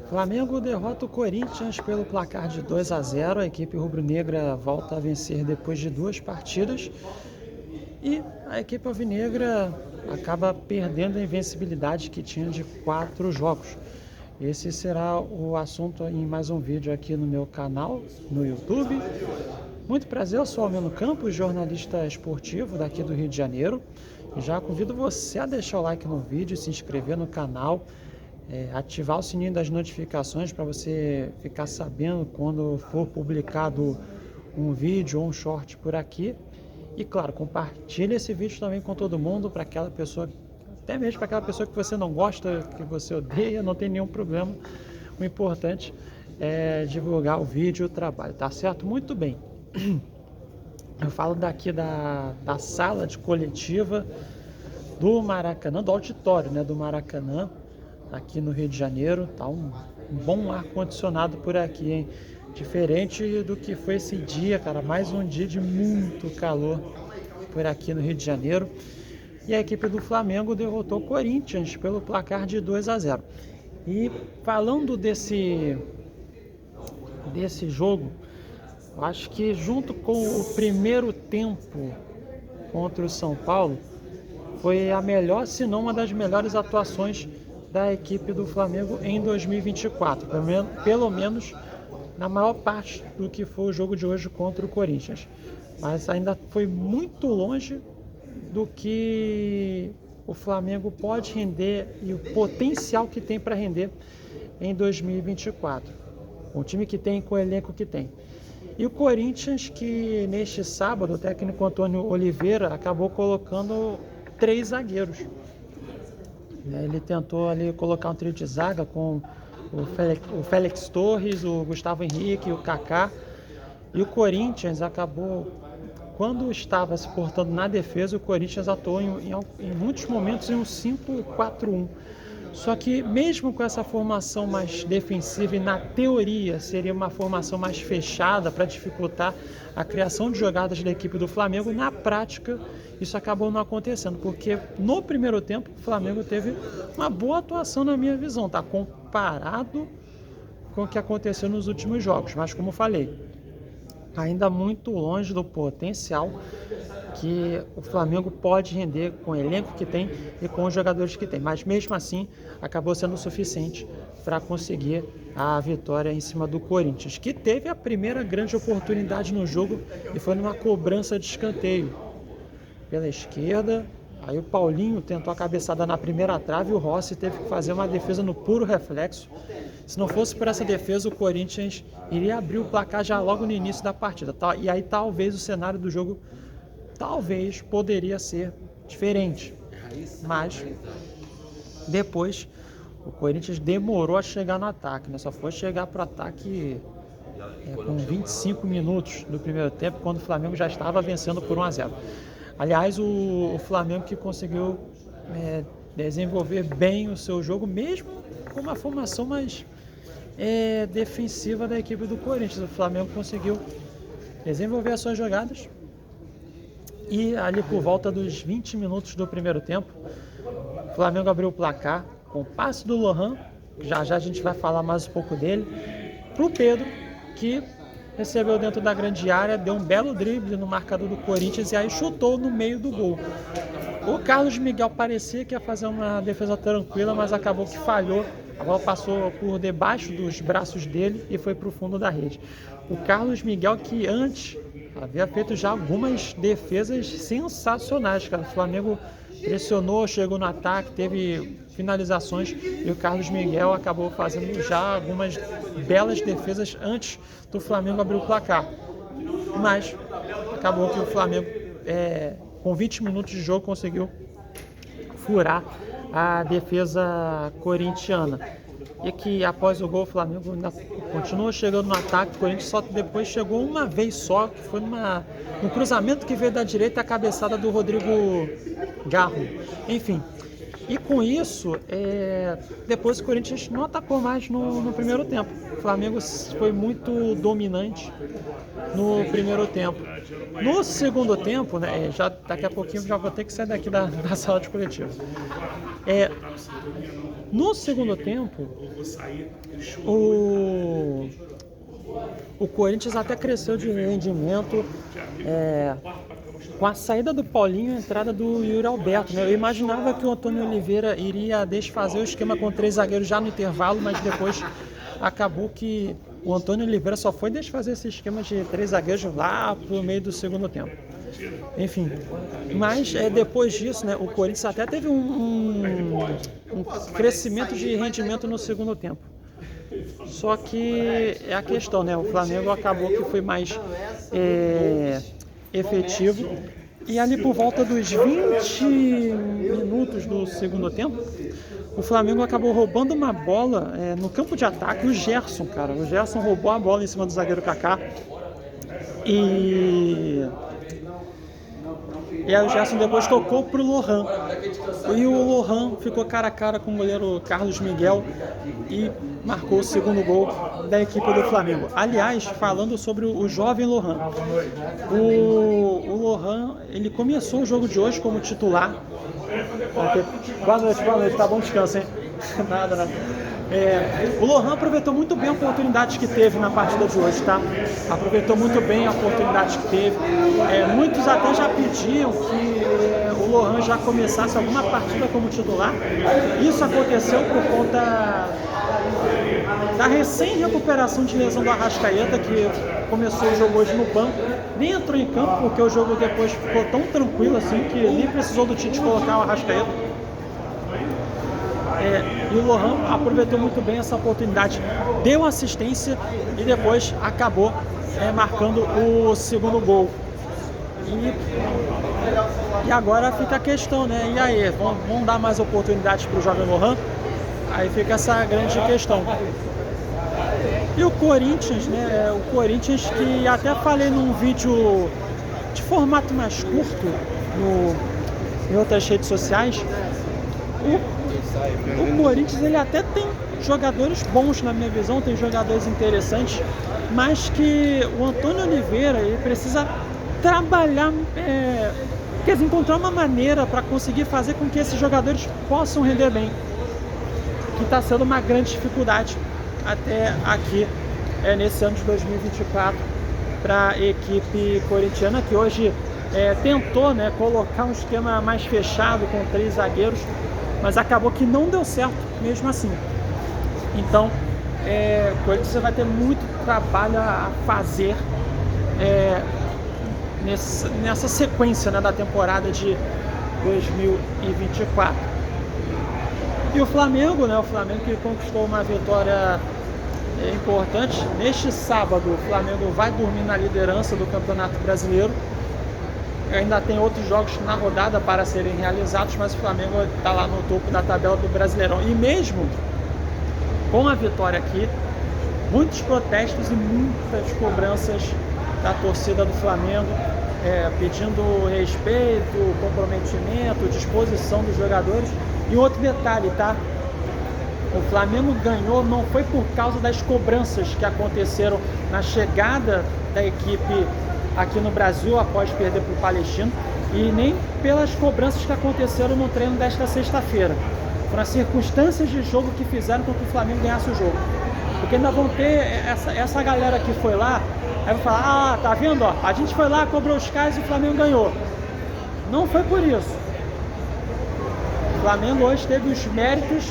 Flamengo derrota o Corinthians pelo placar de 2-0. A equipe rubro-negra volta a vencer depois de 2 partidas. E a equipe alvinegra acaba perdendo a invencibilidade que tinha de 4 jogos. Esse será o assunto em mais um vídeo aqui no meu canal, no YouTube. Muito prazer, eu sou Almeno Campos, jornalista esportivo daqui do Rio de Janeiro. E já convido você a deixar o like no vídeo, se inscrever no canal, ativar o sininho das notificações para você ficar sabendo quando for publicado um vídeo ou um short por aqui. E claro, compartilhe esse vídeo também com todo mundo, para aquela pessoa, até mesmo para aquela pessoa que você não gosta, que você odeia, não tem nenhum problema. O importante é divulgar o vídeo e o trabalho, tá certo? Muito bem. Eu falo daqui da sala de coletiva do Maracanã, do auditório, né, do Maracanã, aqui no Rio de Janeiro. Tá um bom ar-condicionado por aqui, hein? Diferente do que foi esse dia, cara, mais um dia de muito calor por aqui no Rio de Janeiro. E a equipe do Flamengo derrotou o Corinthians pelo placar de 2-0. E falando desse jogo, eu acho que junto com o primeiro tempo contra o São Paulo, foi a melhor, se não uma das melhores atuações da equipe do Flamengo em 2024. Pelo menos na maior parte do que foi o jogo de hoje contra o Corinthians. Mas ainda foi muito longe do que o Flamengo pode render e o potencial que tem para render em 2024. Com o time que tem, com o elenco que tem. E o Corinthians, que neste sábado, o técnico Antônio Oliveira acabou colocando 3 zagueiros. Ele tentou ali colocar um trio de zaga com o Félix Torres, o Gustavo Henrique, o Kaká. E o Corinthians acabou, quando estava se portando na defesa, o Corinthians atuou em muitos momentos em um 5-4-1. Só que mesmo com essa formação mais defensiva, e na teoria seria uma formação mais fechada para dificultar a criação de jogadas da equipe do Flamengo, na prática isso acabou não acontecendo, porque no primeiro tempo o Flamengo teve uma boa atuação na minha visão, tá? Comparado com o que aconteceu nos últimos jogos, mas como eu falei, ainda muito longe do potencial que o Flamengo pode render com o elenco que tem e com os jogadores que tem. Mas mesmo assim, acabou sendo o suficiente para conseguir a vitória em cima do Corinthians, que teve a primeira grande oportunidade no jogo e foi numa cobrança de escanteio pela esquerda. Aí o Paulinho tentou a cabeçada na primeira trave e o Rossi teve que fazer uma defesa no puro reflexo. Se não fosse por essa defesa, o Corinthians iria abrir o placar já logo no início da partida. E aí talvez o cenário do jogo poderia ser diferente. Mas depois o Corinthians demorou a chegar no ataque, né? Só foi chegar para o ataque com 25 minutos do primeiro tempo, quando o Flamengo já estava vencendo por 1-0. Aliás, o Flamengo que conseguiu desenvolver bem o seu jogo, mesmo com uma formação mais defensiva da equipe do Corinthians. O Flamengo conseguiu desenvolver as suas jogadas e ali por volta dos 20 minutos do primeiro tempo, o Flamengo abriu o placar com o passe do Lohan, já a gente vai falar mais um pouco dele, para o Pedro, que recebeu dentro da grande área, deu um belo drible no marcador do Corinthians e aí chutou no meio do gol. O Carlos Miguel parecia que ia fazer uma defesa tranquila, mas acabou que falhou. A bola passou por debaixo dos braços dele e foi para o fundo da rede. O Carlos Miguel, que antes havia feito já algumas defesas sensacionais, cara. O Flamengo pressionou, chegou no ataque, teve finalizações e o Carlos Miguel acabou fazendo já algumas belas defesas antes do Flamengo abrir o placar. Mas acabou que o Flamengo, com 20 minutos de jogo, conseguiu furar a defesa corintiana. E que após o gol o Flamengo ainda continuou chegando no ataque, o Corinthians só depois chegou uma vez só, que foi no cruzamento que veio da direita, a cabeçada do Rodrigo Garro. Enfim, E com isso, depois o Corinthians não atacou mais no primeiro tempo. O Flamengo foi muito dominante no primeiro tempo. No segundo tempo, né, já, daqui a pouquinho já vou ter que sair daqui da sala de coletivo. No segundo tempo, o Corinthians até cresceu de rendimento com a saída do Paulinho e a entrada do Yuri Alberto, né? Eu imaginava que o Antônio Oliveira iria desfazer o esquema com 3 zagueiros já no intervalo, mas depois acabou que o Antônio Oliveira só foi desfazer esse esquema de 3 zagueiros lá pro meio do segundo tempo. Enfim, mas depois disso, né, o Corinthians até teve um crescimento de rendimento no segundo tempo. Só que é a questão, né? O Flamengo acabou que foi mais efetivo. E ali por volta dos 20 minutos do segundo tempo, o Flamengo acabou roubando uma bola no campo de ataque. O Gerson roubou a bola em cima do zagueiro Kaká. E aí o Gerson depois tocou pro Lohan. E o Lohan ficou cara a cara com o goleiro Carlos Miguel e marcou o segundo gol da equipe do Flamengo. Aliás, falando sobre o jovem Lohan. O Lohan, ele começou o jogo de hoje como titular. Boa noite, tá bom descanso, hein? Nada. O Lohan aproveitou muito bem a oportunidade que teve na partida de hoje, tá? Aproveitou muito bem a oportunidade que teve. Muitos até já pediam que o Lohan já começasse alguma partida como titular. Isso aconteceu por conta da recém-recuperação de lesão do Arrascaeta, que começou o jogo hoje no banco. Nem entrou em campo porque o jogo depois ficou tão tranquilo assim que nem precisou do Tite colocar o Arrascaeta. E o Lohan aproveitou muito bem essa oportunidade, deu assistência e depois acabou marcando o segundo gol. E agora fica a questão, né? E aí, vão dar mais oportunidades para o jovem Lohan? Aí fica essa grande questão. E o Corinthians, né? O Corinthians, que até falei num vídeo de formato mais curto em outras redes sociais. O Corinthians, ele até tem jogadores bons na minha visão, tem jogadores interessantes, mas que o Antônio Oliveira, ele precisa trabalhar, quer dizer, encontrar uma maneira para conseguir fazer com que esses jogadores possam render bem, que está sendo uma grande dificuldade até aqui, nesse ano de 2024, para a equipe corintiana, que hoje tentou, né, colocar um esquema mais fechado com 3 zagueiros, mas acabou que não deu certo mesmo assim. Então, o Corinthians vai ter muito trabalho a fazer nessa sequência, né, da temporada de 2024. E o Flamengo, né, que conquistou uma vitória importante. Neste sábado, o Flamengo vai dormir na liderança do Campeonato Brasileiro. Ainda tem outros jogos na rodada para serem realizados, mas o Flamengo está lá no topo da tabela do Brasileirão. E mesmo com a vitória aqui, muitos protestos e muitas cobranças da torcida do Flamengo, pedindo respeito, comprometimento, disposição dos jogadores. E outro detalhe, tá? O Flamengo ganhou não foi por causa das cobranças que aconteceram na chegada da equipe aqui no Brasil após perder para o Palestino, e nem pelas cobranças que aconteceram no treino desta sexta-feira. Foram as circunstâncias de jogo que fizeram com que o Flamengo ganhasse o jogo. Porque ainda vão ter essa galera que foi lá, aí vai falar, tá vendo, ó, a gente foi lá, cobrou os caras e o Flamengo ganhou. Não foi por isso. O Flamengo hoje teve os méritos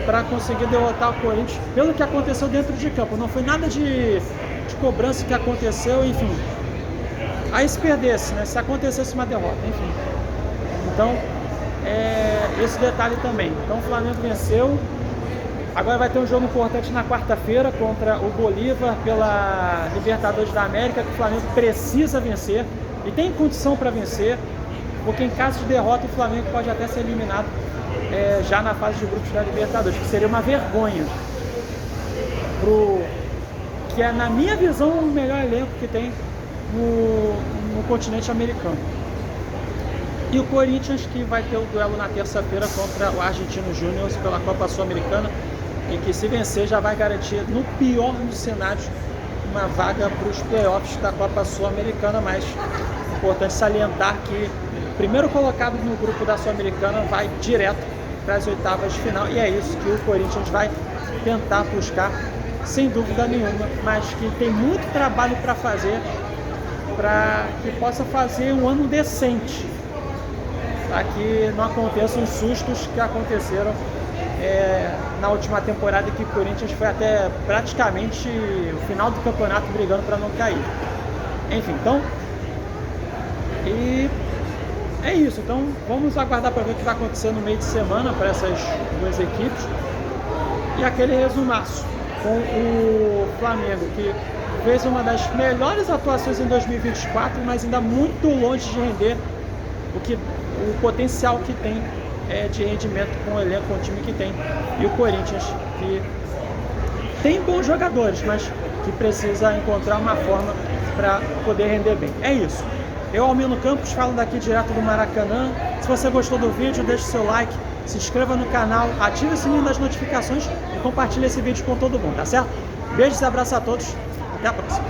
para conseguir derrotar o Corinthians pelo que aconteceu dentro de campo. Não foi nada de cobrança que aconteceu, enfim. Aí se perdesse, né? Se acontecesse uma derrota, enfim. Então, esse detalhe também. Então o Flamengo venceu. Agora vai ter um jogo importante na quarta-feira contra o Bolívar pela Libertadores da América, que o Flamengo precisa vencer e tem condição para vencer, porque em caso de derrota o Flamengo pode até ser eliminado já na fase de grupos da Libertadores, que seria uma vergonha que é, na minha visão, o melhor elenco que tem no continente americano. E o Corinthians, que vai ter o duelo na terça-feira contra o Argentino Júnior pela Copa Sul-Americana, e que, se vencer, já vai garantir, no pior dos cenários, uma vaga para os playoffs da Copa Sul-Americana. Mas é importante salientar que o primeiro colocado no grupo da Sul-Americana vai direto para as oitavas de final, e é isso que o Corinthians vai tentar buscar, sem dúvida nenhuma, mas que tem muito trabalho para fazer, para que possa fazer um ano decente, para que não aconteçam os sustos que aconteceram na última temporada, que o Corinthians foi até praticamente o final do campeonato brigando para não cair. Enfim, então, e é isso. Então vamos aguardar para ver o que vai acontecer no meio de semana para essas duas equipes. E aquele resumaço com o Flamengo, que fez uma das melhores atuações em 2024, mas ainda muito longe de render o potencial que tem de rendimento com o elenco, com o time que tem. E o Corinthians, que tem bons jogadores, mas que precisa encontrar uma forma para poder render bem. É isso. Eu, Almino Campos, falo daqui direto do Maracanã. Se você gostou do vídeo, deixe seu like, se inscreva no canal, ative o sininho das notificações e compartilhe esse vídeo com todo mundo, tá certo? Beijos e abraços a todos. Até a próxima.